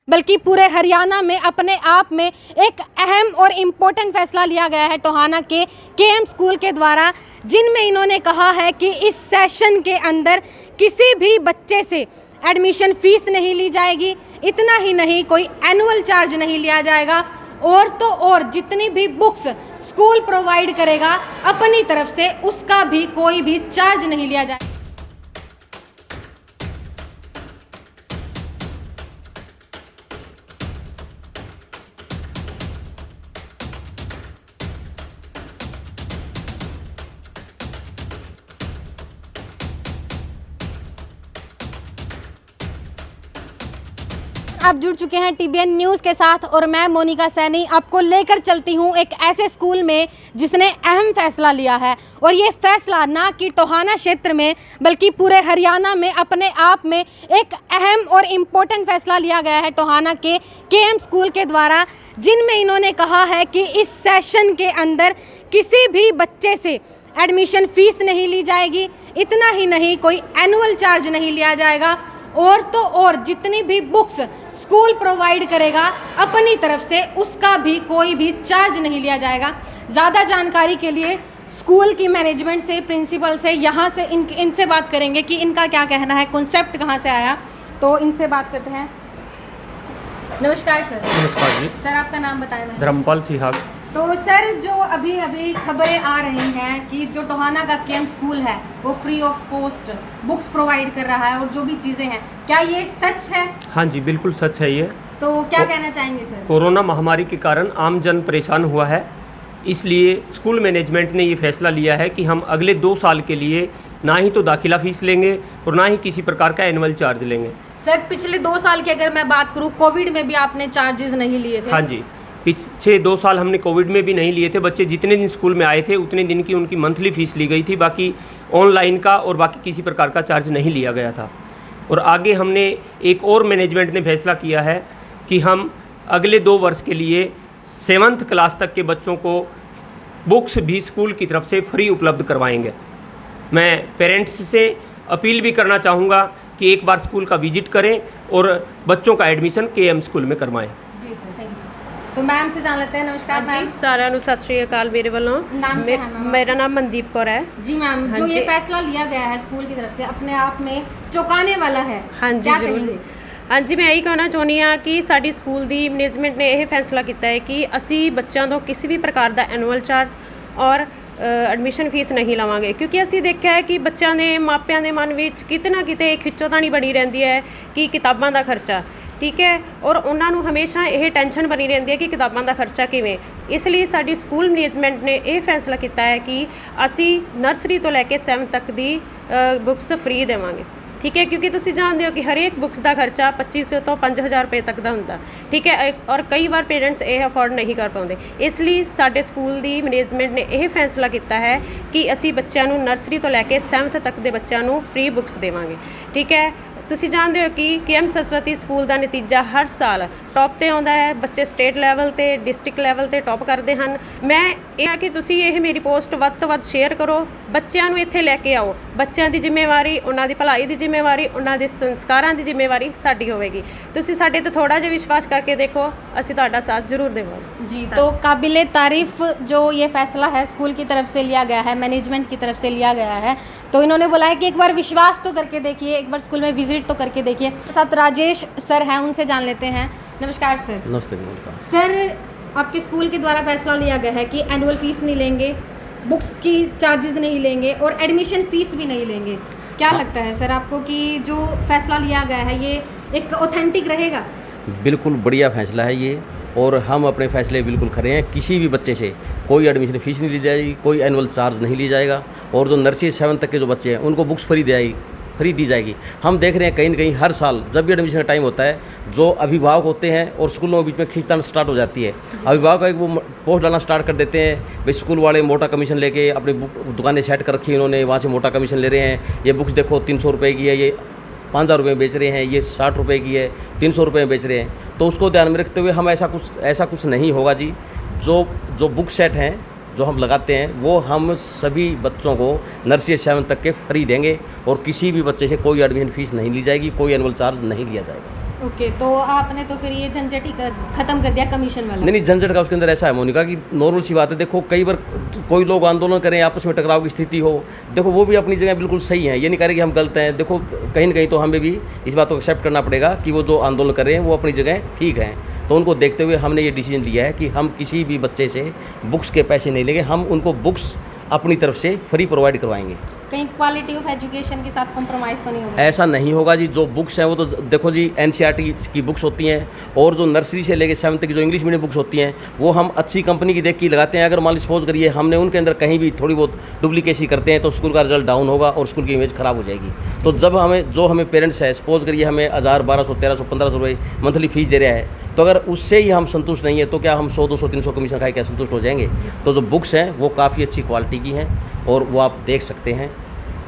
बल्कि पूरे हरियाणा में अपने आप में एक अहम और इम्पोर्टेंट फैसला लिया गया है टोहाना के केएम स्कूल के द्वारा, जिनमें इन्होंने कहा है कि इस सेशन के अंदर किसी भी बच्चे से एडमिशन फीस नहीं ली जाएगी। इतना ही नहीं, कोई एनुअल चार्ज नहीं लिया जाएगा और तो और जितनी भी बुक्स स्कूल प्रोवाइड करेगा अपनी तरफ से उसका भी कोई भी चार्ज नहीं लिया जाएगा। आप जुड़ चुके हैं टीबीएन न्यूज़ के साथ और मैं मोनिका सैनी आपको लेकर चलती हूं एक ऐसे स्कूल में जिसने अहम फैसला लिया है। और ये फैसला ना कि टोहाना क्षेत्र में बल्कि पूरे हरियाणा में अपने आप में एक अहम और इम्पोर्टेंट फैसला लिया गया है टोहाना के केएम स्कूल के द्वारा, जिनमें इन्होंने कहा है कि इस सेशन के अंदर किसी भी बच्चे से एडमिशन फीस नहीं ली जाएगी। इतना ही नहीं, कोई एनुअल चार्ज नहीं लिया जाएगा और तो और जितनी भी बुक्स स्कूल प्रोवाइड करेगा अपनी तरफ से उसका भी कोई भी चार्ज नहीं लिया जाएगा। ज़्यादा जानकारी के लिए स्कूल की मैनेजमेंट से, प्रिंसिपल से, यहाँ से इनसे बात करेंगे कि इनका क्या कहना है, कॉन्सेप्ट कहाँ से आया, तो इनसे बात करते हैं। नमस्कार सर। नमस्कार जी। सर आपका नाम बताएं। धर्मपाल सिहाग। तो सर, जो अभी खबरें आ रही हैं कि जो टोहाना का केएम स्कूल है वो free of cost books provide कर रहा है और जो भी चीज़ें हैं, क्या ये सच है? हाँ जी, बिल्कुल सच है ये। तो क्या कहना चाहेंगे सर? कोरोना महामारी के कारण आम जन परेशान हुआ है, इसलिए स्कूल मैनेजमेंट ने ये फैसला लिया है कि हम अगले 2 साल के लिए ना ही तो दाखिला फीस लेंगे और ना ही किसी प्रकार का एनुअल चार्ज लेंगे। सर, पिछले 2 साल की अगर मैं बात करूँ, कोविड में भी आपने चार्जेस नहीं लिए थे? हाँ जी, पिछले 2 साल हमने कोविड में भी नहीं लिए थे। बच्चे जितने दिन स्कूल में आए थे उतने दिन की उनकी मंथली फ़ीस ली गई थी, बाकी ऑनलाइन का और बाकी किसी प्रकार का चार्ज नहीं लिया गया था। और आगे हमने एक और मैनेजमेंट ने फैसला किया है कि हम अगले 2 वर्ष के लिए 7th क्लास तक के बच्चों को बुक्स भी स्कूल की तरफ से फ्री उपलब्ध करवाएंगे। मैं पेरेंट्स से अपील भी करना चाहूँगा कि एक बार स्कूल का विजिट करें और बच्चों का एडमिशन केएम स्कूल में करवाएं। जी सर, थैंक यू। तो मैम से जान लेते हैं। नमस्कार मैम। सारा नु सत श्री अकाल मेरे वालों। मेरा नाम मनदीप कौर है जी। मैम, जो ये फैसला लिया गया है स्कूल की तरफ से अपने आप में चौंकाने वाला है। हाँ जी, जरूर। हाँ जी, मैं यही कहना चाਹੁੰਦੀ ਹਾਂ कि साडी स्कूल ਦੀ मैनेजमेंट ने यह फैसला किया है कि ਅਸੀਂ ਬੱਚਿਆਂ ਤੋਂ किसी भी प्रकार का एनुअल चार्ज और एडमिशन फीस नहीं लवांगे, क्योंकि ਅਸੀਂ देखा है कि ਬੱਚਿਆਂ ਦੇ ਮਾਪਿਆਂ ਦੇ ਮਨ ਵਿੱਚ ਕਿਤੇ ਨਾ ਕਿਤੇ ਇੱਕ ਖਿੱਚੋਤਾਣੀ ਬਣੀ ਰਹਿੰਦੀ ਹੈ कि किताबां ਦਾ ਖਰਚਾ, ठीक है, और उन्होंने हमेशा यह टेंशन बनी रहती है कि किताबों का खर्चा किवें। इसलिए साडी स्कूल मैनेजमेंट ने यह फैसला किया है कि असी नर्सरी तो लैके 7th तक की बुक्स फ्री देवांगे, ठीक है, क्योंकि तुसीं जानते हो कि हरेक बुक्स का खर्चा 2500 तो 5000 रुपये तक का होंदा, ठीक है, और कई बार पेरेंट्स ये अफोर्ड नहीं कर पाते। इसलिए साडे स्कूल की मैनेजमेंट ने यह फैसला किया है कि असी बच्चों को नर्सरी तो लैके 7th तक के बच्चों को फ्री बुक्स देवांगे, ठीक है। तुसीं जानते हो कि केएम सरस्वती स्कूल का नतीजा हर साल टॉप ते आउंदा है, बच्चे स्टेट लैवल ते डिस्ट्रिक्ट लैवल ते टॉप करते हैं। मैं ये कि तुसीं ये मेरी पोस्ट वध तो वध शेयर करो, बच्चों को इत्थे लैके आओ। बच्चों की जिम्मेवारी, उन्हों की भलाई की जिम्मेवारी, उन्हों के संस्कारां की जिम्मेवारी साडी होवेगी। तुसीं साडे ते थोड़ा जिहा विश्वास करके देखो, असीं तुहाडा साथ जरूर देवांगे जी। तो काबिले तारीफ जो ये फैसला है स्कूल की तरफ से लिया गया है, मैनेजमेंट की तरफ से लिया गया है, तो इन्होंने बोला है कि एक बार विश्वास तो करके देखिए, एक बार स्कूल में विजिट तो करके देखिए। साथ राजेश सर हैं, उनसे जान लेते हैं। नमस्कार सर। नमस्ते। सर, आपके स्कूल के द्वारा फैसला लिया गया है कि एनुअल फीस नहीं लेंगे, बुक्स की चार्जेस नहीं लेंगे और एडमिशन फ़ीस भी नहीं लेंगे। क्या लगता है सर आपको कि जो फैसला लिया गया है ये एक ऑथेंटिक रहेगा? बिल्कुल बढ़िया फैसला है ये, और हम अपने फैसले बिल्कुल खरे हैं। किसी भी बच्चे से कोई एडमिशन फ़ीस नहीं ली जाएगी, कोई एनुअल चार्ज नहीं लिया जाएगा, और जो नर्सरी 7th तक के जो बच्चे हैं उनको बुक्स फ्री दी जाएगी। हम देख रहे हैं कहीं ना कहीं हर साल जब भी एडमिशन का टाइम होता है, जो अभिभावक होते हैं और स्कूलों के बीच में खींचतान स्टार्ट हो जाती है। अभिभावक एक वो पोस्ट डालना स्टार्ट कर देते हैं, भाई स्कूल वाले मोटा कमीशन लेके अपनी दुकानें सेट कर रखी है उन्होंने, वहाँ से मोटा कमीशन ले रहे हैं। ये बुक्स देखो 300 रुपये की है, ये 5000 रुपये में बेच रहे हैं, ये 60 रुपये की है, 300 रुपये में बेच रहे हैं। तो उसको ध्यान में रखते हुए हम ऐसा कुछ नहीं होगा जी। जो बुक सेट हैं जो हम लगाते हैं वो हम सभी बच्चों को नर्सरी 7 तक के फ्री देंगे और किसी भी बच्चे से कोई एडमिशन फ़ीस नहीं ली जाएगी, कोई एनुअल चार्ज नहीं लिया जाएगा। ओके, तो आपने तो फिर ये झंझट ही खत्म कर दिया कमीशन वाला। नहीं, झंझट का उसके अंदर ऐसा है मोनिका कि नॉर्मल सी बात है। देखो कई बार कोई लोग आंदोलन करें, आपस में टकराव की स्थिति हो, देखो वो भी अपनी जगह बिल्कुल सही है, ये नहीं कह रहे कि हम गलत हैं। देखो कहीं ना कहीं तो हमें भी इस बात को एक्सेप्ट करना पड़ेगा कि वो जो आंदोलन कर रहे हैं वो अपनी जगह ठीक है। तो उनको देखते हुए हमने ये डिसीजन लिया है कि हम किसी भी बच्चे से बुक्स के पैसे नहीं लेंगे, हम उनको बुक्स अपनी तरफ से फ्री प्रोवाइड करवाएंगे। कहीं क्वालिटी ऑफ एजुकेशन के साथ कॉम्प्रोमाइज़ तो नहीं होगा? ऐसा नहीं होगा जी। जो बुक्स हैं वो तो देखो जी एनसीईआरटी की बुक्स होती हैं, और जो नर्सरी से लेकर 7th तक जो इंग्लिश मीडियम बुक्स होती हैं वो हम अच्छी कंपनी की देख के लगाते हैं। अगर मान ली सपोज करिए हमने उनके अंदर कहीं भी थोड़ी बहुत डुप्लीकेसी करते हैं तो स्कूल का रिजल्ट डाउन होगा और स्कूल की इमेज ख़राब हो जाएगी। तो जब हमें पेरेंट्स है, सपोज करिए हमें 1000, 1200, 1300, 1500 रुपये मंथली फीस दे रहा है, तो अगर उससे ही हम संतुष्ट नहीं है तो क्या हम 100, 200, 300 कमीशन खाए क्या संतुष्ट हो जाएंगे? तो जो बुक्स हैं वो काफ़ी अच्छी क्वालिटी की हैं और वो आप देख सकते हैं,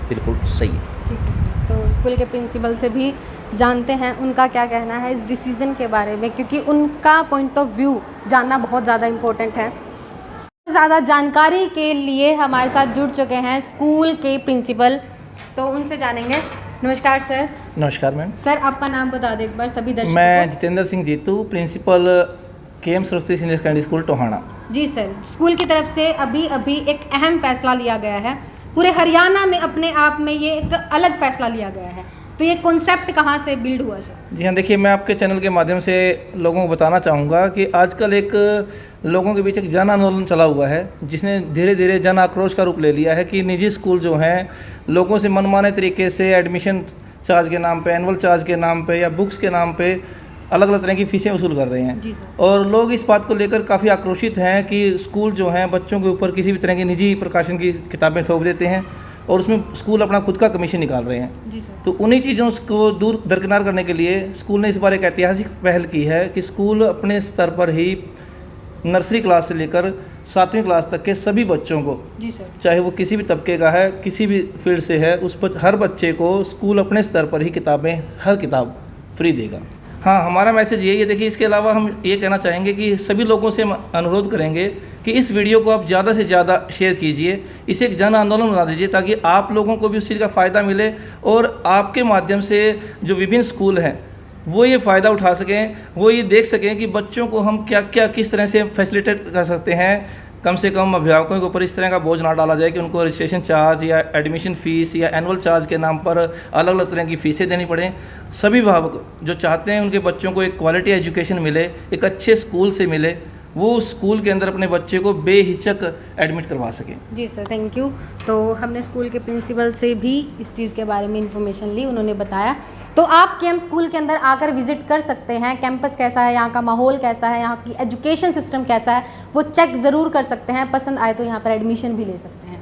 बिल्कुल सही है। ठीक है सर, तो स्कूल के प्रिंसिपल से भी जानते हैं उनका क्या कहना है इस डिसीज़न के बारे में, क्योंकि उनका पॉइंट ऑफ व्यू जानना बहुत ज़्यादा इम्पोर्टेंट है। ज़्यादा जानकारी के लिए हमारे साथ जुड़ चुके हैं स्कूल के प्रिंसिपल, तो उनसे जानेंगे। नमस्कार सर। नमस्कार मैम। सर आपका नाम बता दें एक बार सभी दर्शकों मैं को। Jitendra Singh Jitu, principal KM Saraswati senior secondary school Tohana. जी सर, स्कूल की तरफ से अभी एक अहम फैसला लिया गया है, पूरे हरियाणा में अपने आप में ये एक अलग फैसला लिया गया है, तो ये कॉन्सेप्ट कहाँ से बिल्ड हुआ सर? जी हाँ, देखिए मैं आपके चैनल के माध्यम से लोगों को बताना चाहूँगा कि आजकल एक लोगों के बीच एक जन आंदोलन चला हुआ है जिसने धीरे धीरे जन आक्रोश का रूप ले लिया है कि निजी स्कूल जो हैं लोगों से मनमाने तरीके से एडमिशन चार्ज के नाम पे, एनुअल चार्ज के नाम पे या बुक्स के नाम पे अलग अलग तरह की फ़ीसें वसूल कर रहे हैं। जी सर। और लोग इस बात को लेकर काफ़ी आक्रोशित हैं कि स्कूल जो हैं बच्चों के ऊपर किसी भी तरह की निजी प्रकाशन की किताबें थोप देते हैं और उसमें स्कूल अपना खुद का कमीशन निकाल रहे हैं। जी सर। तो उन्हीं चीज़ों को दूर दरकिनार करने के लिए स्कूल ने इस बार एक ऐतिहासिक पहल की है कि स्कूल अपने स्तर पर ही नर्सरी क्लास से लेकर 7वीं क्लास तक के सभी बच्चों को, जी सर, चाहे वो किसी भी तबके का है, किसी भी फील्ड से है, हर बच्चे को स्कूल अपने स्तर पर ही हर किताब फ्री देगा। हाँ, हमारा मैसेज यही है। देखिए इसके अलावा हम ये कहना चाहेंगे कि सभी लोगों से हम अनुरोध करेंगे कि इस वीडियो को आप ज़्यादा से ज़्यादा शेयर कीजिए, इसे एक जन आंदोलन बना दीजिए ताकि आप लोगों को भी उस चीज़ का फ़ायदा मिले और आपके माध्यम से जो विभिन्न स्कूल हैं वो ये फ़ायदा उठा सकें, वो ये देख सकें कि बच्चों को हम क्या क्या किस तरह से फैसिलिटेट कर सकते हैं। कम से कम अभिभावकों के ऊपर इस तरह का बोझ ना डाला जाए कि उनको रजिस्ट्रेशन चार्ज या एडमिशन फ़ीस या एनुअल चार्ज के नाम पर अलग अलग तरह की फ़ीसें देनी पड़ें। सभी अभिभावक जो चाहते हैं उनके बच्चों को एक क्वालिटी एजुकेशन मिले, एक अच्छे स्कूल से मिले, वो स्कूल के अंदर अपने बच्चे को बेहिचक एडमिट करवा सकें। जी सर, थैंक यू। तो हमने स्कूल के प्रिंसिपल से भी इस चीज़ के बारे में इंफॉर्मेशन ली, उन्होंने बताया। तो आप KM स्कूल के अंदर आकर विजिट कर सकते हैं। कैंपस कैसा है, यहाँ का माहौल कैसा है, यहाँ की एजुकेशन सिस्टम कैसा है, वो चेक ज़रूर कर सकते हैं। पसंद आए तो यहाँ पर एडमिशन भी ले सकते हैं।